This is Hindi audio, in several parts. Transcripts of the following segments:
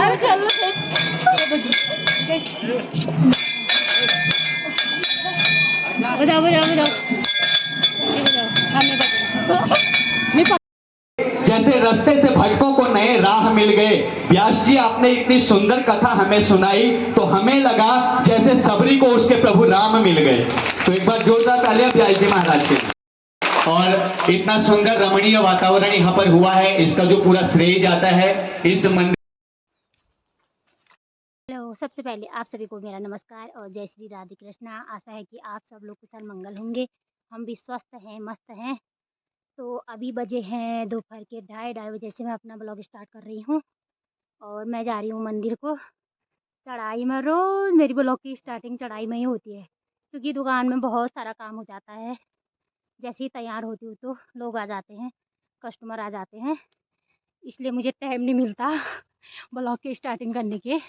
अरे चलो बजाओ बजाओ बजाओ जैसे रास्ते से भटकों को नए राह मिल गए। व्यास जी आपने इतनी सुंदर कथा हमें सुनाई तो हमें लगा जैसे सबरी को उसके प्रभु राम मिल गए। तो एक बार जोरदार तालियां व्यास जी महाराज के। और इतना सुंदर रमणीय वातावरण यहाँ पर हुआ है, इसका जो पूरा श्रेय जाता है इस मंदिर। हेलो, सबसे पहले आप सभी को मेरा नमस्कार और जय श्री राधे कृष्णा। आशा है कि आप सब लोग कुशल मंगल होंगे। हम भी स्वस्थ हैं, मस्त हैं। तो अभी बजे हैं दोपहर के 2:30 बजे से मैं अपना ब्लॉग स्टार्ट कर रही हूँ और मैं जा रही हूँ मंदिर को। चढ़ाई में रोज़ मेरी ब्लॉग की स्टार्टिंग चढ़ाई में ही होती है, क्योंकि दुकान में बहुत सारा काम हो जाता है। जैसे ही तैयार होती हूँ तो लोग आ जाते हैं, कस्टमर आ जाते हैं, इसलिए मुझे टाइम नहीं मिलता ब्लॉग की स्टार्टिंग करने के।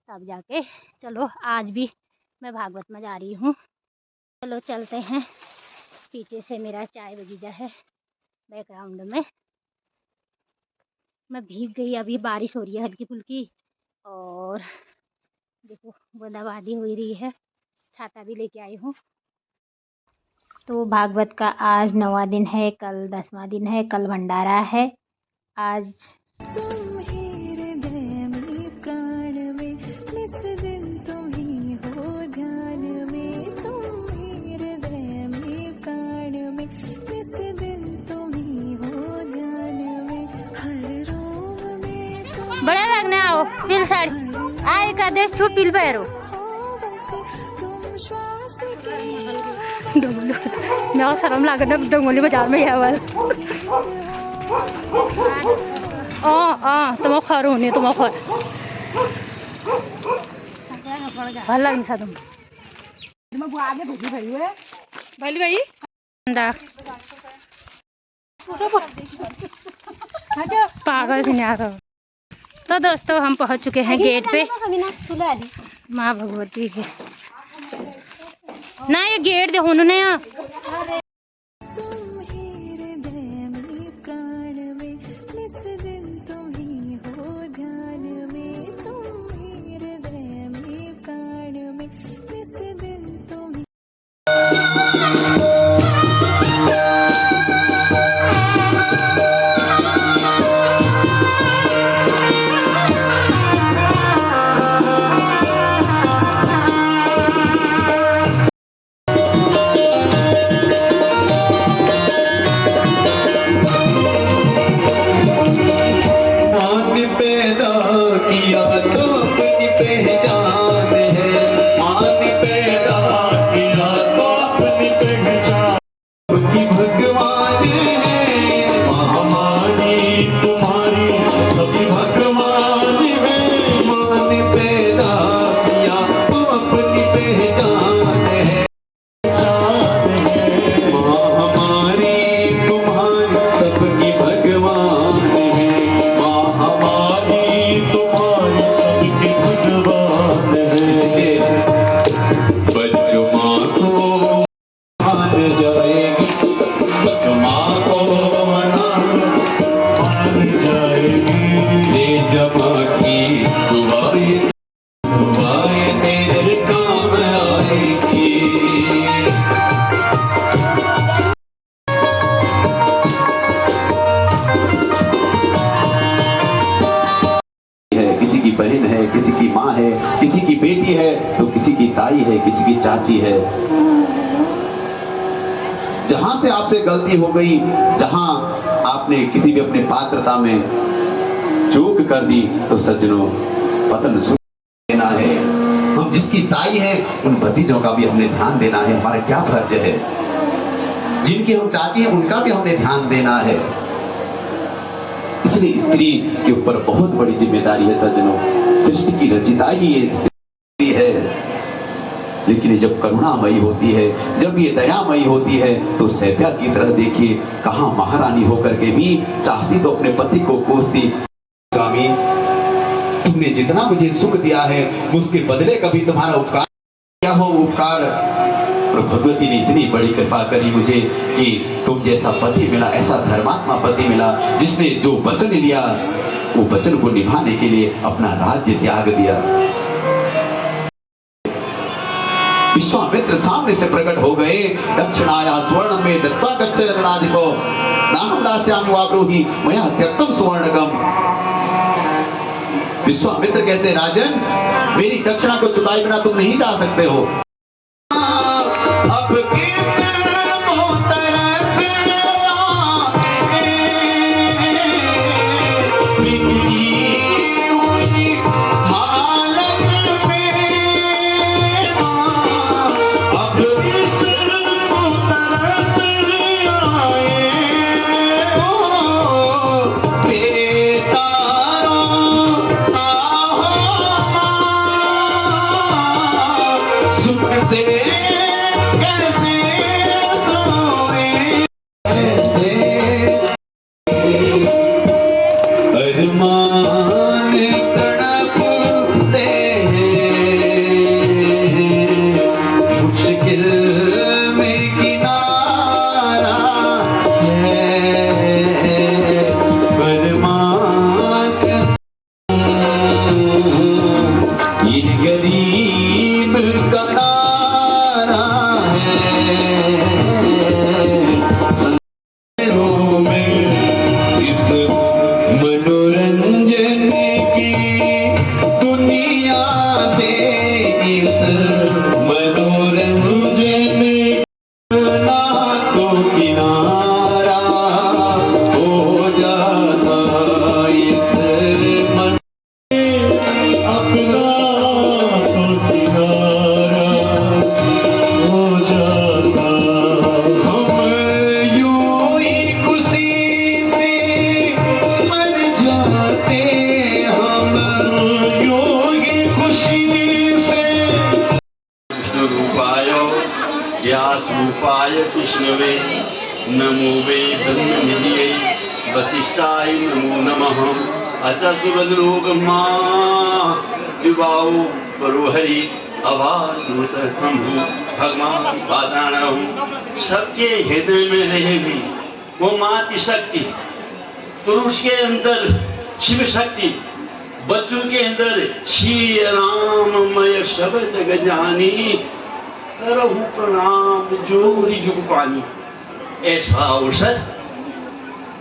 तब जाके चलो आज भी मैं भागवत में जा रही हूँ। चलो चलते हैं। पीछे से मेरा चाय बगीचा है बैकग्राउंड में। मैं भीग गई, अभी बारिश हो रही है हल्की फुल्की और देखो बूंदाबांदी हो रही है। छाता भी लेके आई हूँ। तो भागवत का आज 9वां दिन है, कल 10वां दिन है, कल भंडारा है। आज तुम ही हृदय में प्राण में, इस दिन तुम ही हो ध्यान में। तुम ही हृदय में प्राण में, इस दिन तुम ही हो ध्यान में। हर रोम में तुम बड़ा लगना आओ पिल साड़ी आए का देश छू पिल बैरो हो बसे, तुम श्वास के डोंगली मैं शर्म लागत है डोंगली बाजार में यावल तुम खर होने तुम खर भल लग सा तुम भली भाई पागल से नहीं। तो दोस्तों हम पहुंच चुके हैं गेट पे माँ भगवती के। ना ये गेट दे उन्होंने तुम ही हृदय में प्राण में, इस दिन तुम ही हो ध्यान में। तुम ही हृदय में प्राण में, इस दिन तुम ही पैदा किया तो अपनी पहचान है। मान पैदा किया तो अपनी पहचान की भगवान है। महामारी तुम्हारी सभी भगवान है। मान पैदा किया तो अपनी पहचान है। महामारी तुम्हारी सबकी भगवान है। महामारी तुम्हारी सबकी भगवान है। इसलिए बच्चों माँ को मान जाएगी, बच्चों माँ को मान जाएगी। ले जमा की दुआएं दुआएं तेरे काम आएगी। किसी की बहन है, किसी की माँ है, किसी की बेटी है तो किसी की ताई है, किसी की चाची है। जहां से आपसे गलती हो गई, जहां आपने किसी भी अपने पात्रता में चूक कर दी तो सज्जनों पतन सुन देना है। हम जिसकी ताई है उन भतीजों का भी हमने ध्यान देना है। हमारा क्या फर्ज है। जिनकी हम चाची हैं उनका भी हमने ध्यान देना है। इसलिए स्त्री के ऊपर बहुत बड़ी जिम्मेदारी है सज्जनों। सृष्टि की रचिता ही ये स्त्री है। लेकिन ये जब करुणामयी होती है, जब ये दयामयी होती है तो सैभ्या की तरह देखिए कहां महारानी होकर के भी चाहती तो अपने पति को कोसती। स्वामी तुमने जितना मुझे सुख दिया है उसके बदले कभी तुम्हारा उपकार क्या हो उपकार। और भगवती ने इतनी बड़ी कृपा करी मुझे कि तुम जैसा पति मिला, ऐसा धर्मात्मा पति मिला जिसने जो वचन लिया वो वचन को निभाने के लिए अपना राज्य त्याग दिया। विश्वामित्र सामने से प्रकट हो गए। दक्षिणाया स्वर्ण में दत्वा गच्छ रणराधिपो नाहं दास्यामि वाब्रूहि मया त्यक्तम सुवर्णकम। विश्वामित्र कहते राजन, मेरी दक्षिणा को चुकाए बिना तुम नहीं जा सकते हो। अब किस मोहतरस बिगड़ी हुई हालत में, अब किस मोहतरस आए बेतारों सुख से कैसे सोए, कैसे अरमान तड़पते हैं, मुश्किल में किनारा है अरमान। ये गरीब का नारा है, संदेहों में इस मनोरंजन की दुनिया से, इस मनोरंजन ना तो किनारा हो जाता, इस मन अपना तो किनारा हो जाता। हम यूं ही खुशी से मर जाते, हम यूं ही खुशी से। विष्णु रूपाय व्यास रूपाय विष्णवे नमो वै ब्रह्म निधिये वसिष्ठाय नमो नमः। अचतुर्वदनोगमा दिवाओ परोहरि अभारूत शंभु भगवान पादाणहु। सबके हृदय में रहेगी वो मातृ शक्ति, पुरुष के अंदर शिव शक्ति, बच्चों के अंदर श्री राममय सब जग जानी, करहु प्रणाम जोरी जुग पानी। ऐसा अवसर,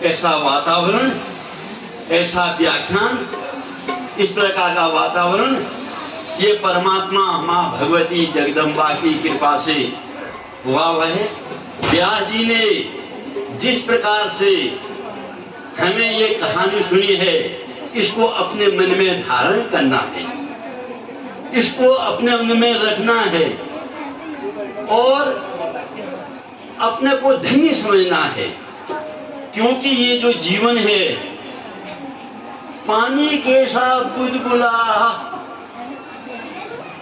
ऐसा वातावरण, ऐसा व्याख्यान, इस प्रकार का वातावरण ये परमात्मा माँ भगवती जगदम्बा की कृपा से हुआ है। व्यास जी ने जिस प्रकार से हमें ये कहानी सुनी है, इसको अपने मन में धारण करना है, इसको अपने मन में रखना है और अपने को धन्य समझना है। क्योंकि ये जो जीवन है पानी के सा बुलबुला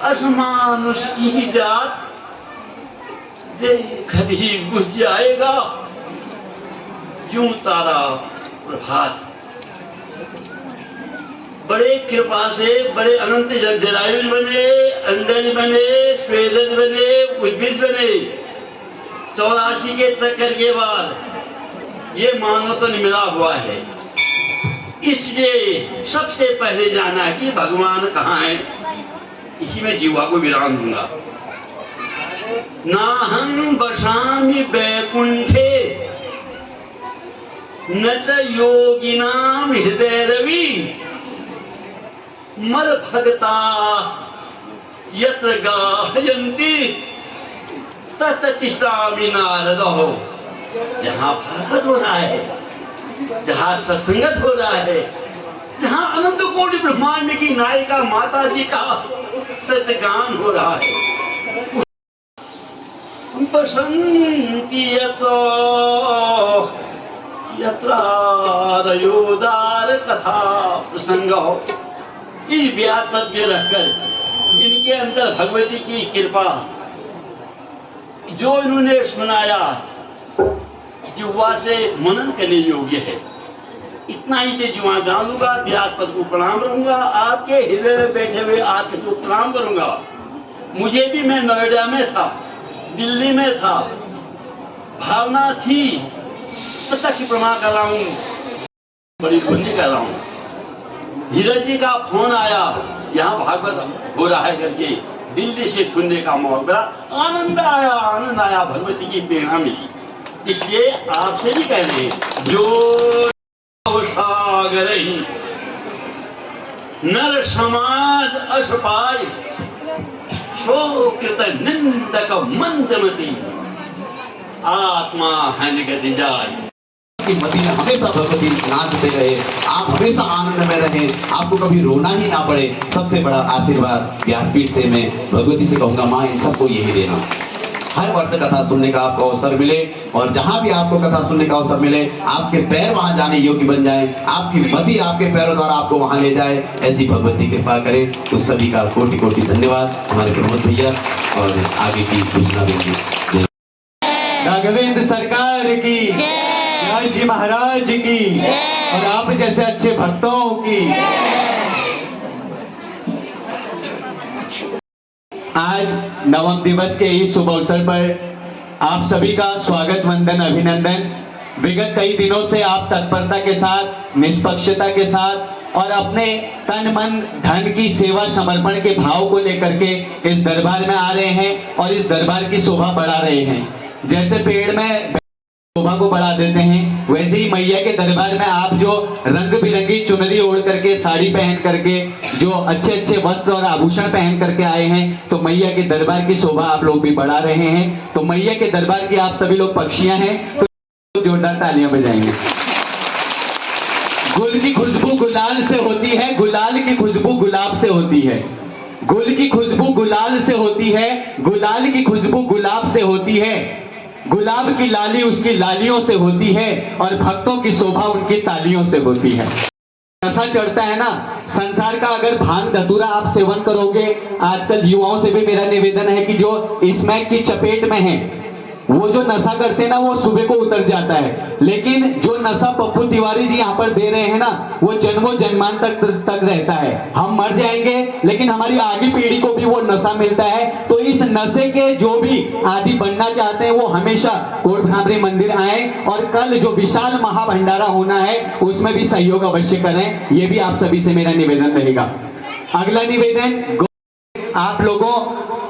असमानुष की जात, देखत ही बुझ जाएगा यूं तारा प्रभात। बड़े कृपा से बड़े अनंत जलायुज बने, अंडज बने, स्वेदज बने, उद्भिद बने। 84 के चक्कर के बाद ये मानव तन मिला हुआ है। इसलिए सबसे पहले जाना कि भगवान कहाँ है। इसी में जीवा को विराम दूंगा। नाहं वसामि वैकुंठे न च योगिनां हृदय रवि, मद भक्ता यत्र गायन्ति तत्र तिष्ठामि नारदो। जहाँ भगवत हो रहा है, जहाँ सत्संगत हो रहा है, जहाँ अनंत कोटि ब्रह्मांड की नायिका माता जी का सत्यगान हो रहा है, बसंती यत्रारयोदार कथा प्रसंग हो। इस व्यास पद में रहकर इनके अंदर भगवती की कृपा जो इन्होंने सुनाया जिह्वा से मनन करने योग्य है। इतना ही से जुआ डालूंगा, व्यास पद को प्रणाम करूंगा, आपके हृदय में बैठे हुए आपके को प्रणाम करूंगा। मुझे भी, मैं नोएडा में था, दिल्ली में था, भावना थी प्रत्यक्ष प्रमाण कर रहा हूँ, बड़ी पुण्य कर रहा हूँ। धीरज जी का फोन आया, यहाँ भागवत हो रहा है करके दिल्ली से सुनने का मौका मिला। आनंद आया, भगवती की प्रेरणा मिली। इसलिए आपसे भी कह रहे हैं, जो सागर ही नर समाज अस पाए, सो कृत निंदक मंदमती, आत्मा हन गति जाए। कि मती में हमेशा भगवती नाचते रहे, आप हमेशा आनंद में रहे, आपको कभी रोना ही ना पड़े। सबसे बड़ा आशीर्वाद व्यासपीठ से मैं भगवती से कहूंगा, माँ इन सबको यही देना। हर वर्ष कथा सुनने का आपको अवसर मिले, और जहां भी आपको कथा सुनने का अवसर मिले, आपके पैर वहां जाने योग्य बन जाए, आपकी मति आपके पैरों द्वारा आपको वहां ले जाए, ऐसी भगवती कृपा करे। तो सभी का कोटि कोटि धन्यवाद। हमारे प्रमोद भैया और आगे की सूचना देंगे। राघवेंद्र सरकार की, व्यास जी महाराज की, और आप जैसे अच्छे भक्तों की। आज नवम दिवस के इस शुभ अवसर पर आप सभी का स्वागत, वंदन, अभिनंदन। विगत कई दिनों से आप तत्परता के साथ, निष्पक्षता के साथ और अपने तन मन धन की सेवा समर्पण के भाव को लेकर के इस दरबार में आ रहे हैं और इस दरबार की शोभा बढ़ा रहे हैं। जैसे पेड़ में शोभा को बढ़ा देते हैं, वैसे ही मैया के दरबार में आप जो रंग बिरंगी चुनरी ओढ़ करके, साड़ी पहन करके, जो अच्छे अच्छे वस्त्र और आभूषण पहन करके आए हैं, तो मैया के दरबार की शोभा आप लोग भी बढ़ा रहे हैं। तो मैया के दरबार की आप सभी लोग पक्षियां हैं, तो जोरदार तालियां बजाएंगे। गुल की खुशबू गुलाल से होती है, गुलाल की खुशबू गुलाब से होती है। गुल की खुशबू गुलाल से होती है, गुलाल की खुशबू गुलाब से होती है। गुलाब की लाली उसकी लालियों से होती है, और भक्तों की शोभा उनकी तालियों से होती है। नशा चढ़ता है ना संसार का, अगर भांग धतूरा आप सेवन करोगे, आजकल युवाओं से भी मेरा निवेदन है कि जो स्मैक की चपेट में है, वो जो नशा करते हैं ना, वो सुबह को उतर जाता है। लेकिन जो नशा पप्पू तिवारी जी यहाँ पर दे रहे हैं ना, वो जन्मों जन्मान तक रहता है। हम मर जाएंगे लेकिन हमारी आगे पीढ़ी को भी वो नशा मिलता है। तो इस नशे के जो भी आदि बनना चाहते हैं, वो हमेशा कोट भ्रामरी मंदिर आए, और कल जो विशाल महाभंडारा होना है उसमें भी सहयोग अवश्य करें। ये भी आप सभी से मेरा निवेदन रहेगा। अगला निवेदन, आप लोगों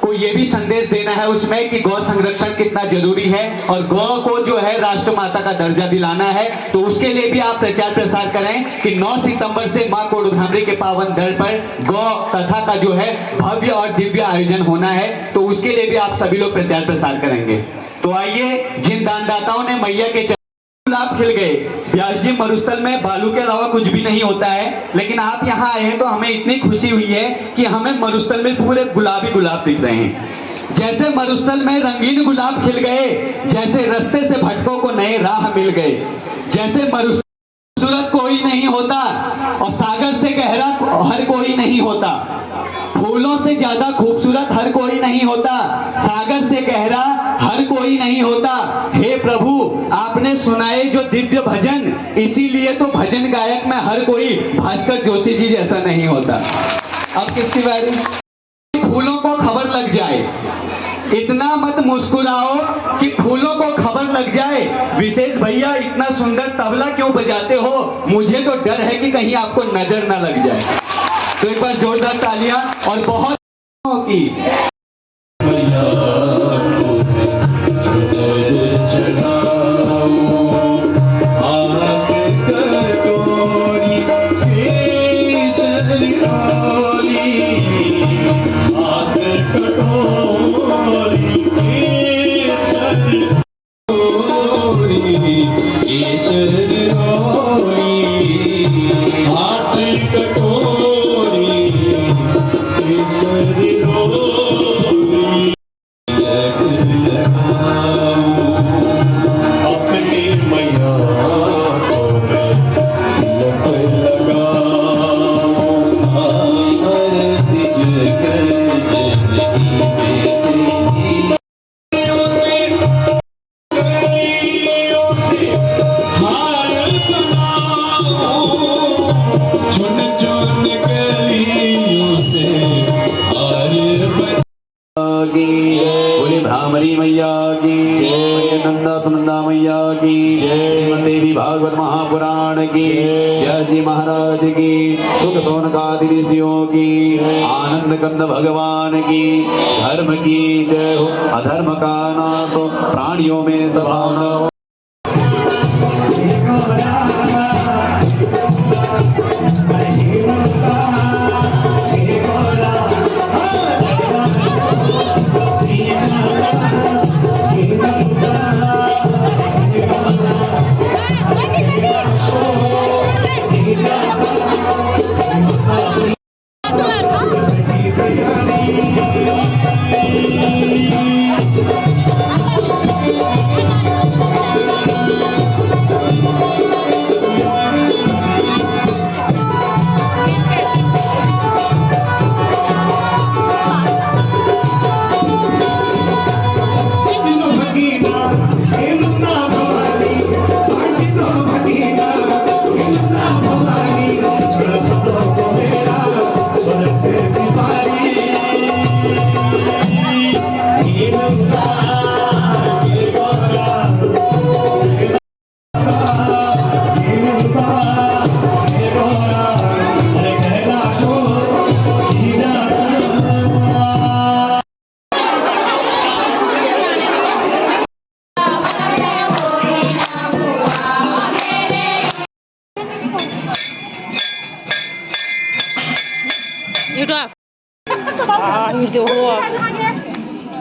को ये भी संदेश देना है उसमें कि गौ संरक्षण कितना जरूरी है, और गौ को जो है राष्ट्र माता का दर्जा दिलाना है। तो उसके लिए भी आप प्रचार प्रसार करें कि 9 सितंबर से मां कोट भ्रामरी के पावन दर पर गौ कथा का जो है भव्य और दिव्य आयोजन होना है। तो उसके लिए भी आप सभी लोग प्रचार प्रसार करेंगे। तो आइए, जिन दानदाताओं ने मैया के गुलाब खिल गए। व्यास जी, मरुस्थल में बालू के अलावा कुछ भी नहीं होता है, लेकिन आप यहाँ आए हैं तो हमें इतनी खुशी हुई है कि हमें मरुस्थल में पूरे गुलाबी गुलाब दिख रहे हैं। जैसे मरुस्थल में रंगीन गुलाब खिल गए, जैसे रास्ते से भटकों को नए राह मिल गए, जैसे मरुस्थल खूबसूरत कोई नहीं होता और सागर से गहरा हर कोई नहीं होता, फूलों से ज्यादा खूबसूरत हर कोई नहीं होता, सागर से गहरा हर कोई नहीं होता। हे प्रभु, आपने सुनाए जो दिव्य भजन, इसीलिए तो भजन गायक में हर कोई भास्कर जोशी जी जैसा नहीं होता। अब किसकी बारी? फूलों को खबर लग जाए, इतना मत मुस्कुराओ कि फूलों को खबर लग जाए। विशेष भैया, इतना सुंदर तबला क्यों बजाते हो? मुझे तो डर है कि कहीं आपको नजर ना लग जाए। तो एक बार जोरदार तालियां और बहुत की। बोले भ्रामरी मैया की, नंदा सुनंदा मैया की श्रीमद देवी भागवत महापुराण की जय जी महाराज की सुख सोनकादि ऋषियों की आनंद कंद भगवान की धर्म की जय हो अधर्म का नाश हो प्राणियों में सभावना हो।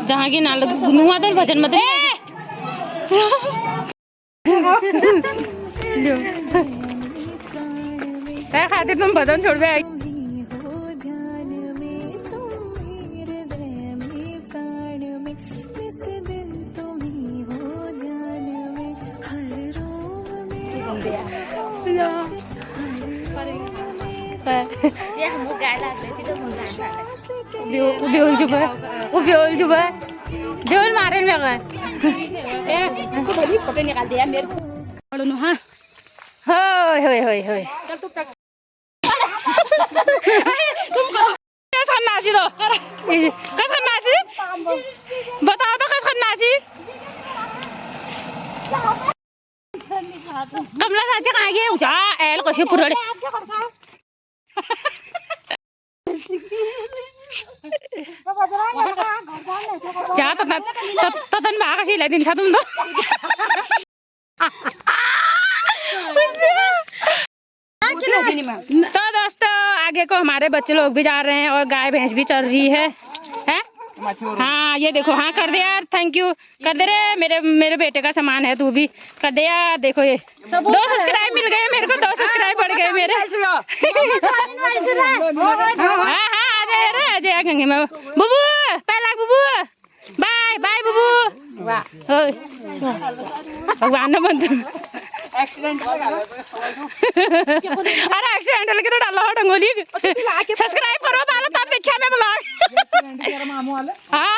जहाँ की नाल गुनुआ तो भजन मत क्या खाते तुम भजन छोड़ पे आई मारे निकाल दिया मेरे को हाँ कैसा नाची दो कैसा नाची बताओ तो कैसा नाची कमला नाचे कहाँ गए उठा एल कशी पुरड़े जा तन भाग सिलाई दिन तुम तो दोस्तों आगे को हमारे बच्चे लोग भी जा रहे हैं और गाय भैंस भी चल रही है हाँ ये देखो हाँ कर दे यार थैंक यू कर दे रे मेरे बेटे का सामान है तू भी कर दे यार देखो ये 2 सब्सक्राइब मिल गए मेरे को 2 सब्सक्राइब बढ़ गए मेरे हाँ आ जाए गंगे में बुबू पहला बुबू बाय बाय बुबू भगवान बंद अरे एक्सीडेंटल के तो डालो डंगोली सब्सक्राइब करो पहले तब देखिए मैं ब्लॉग हाँ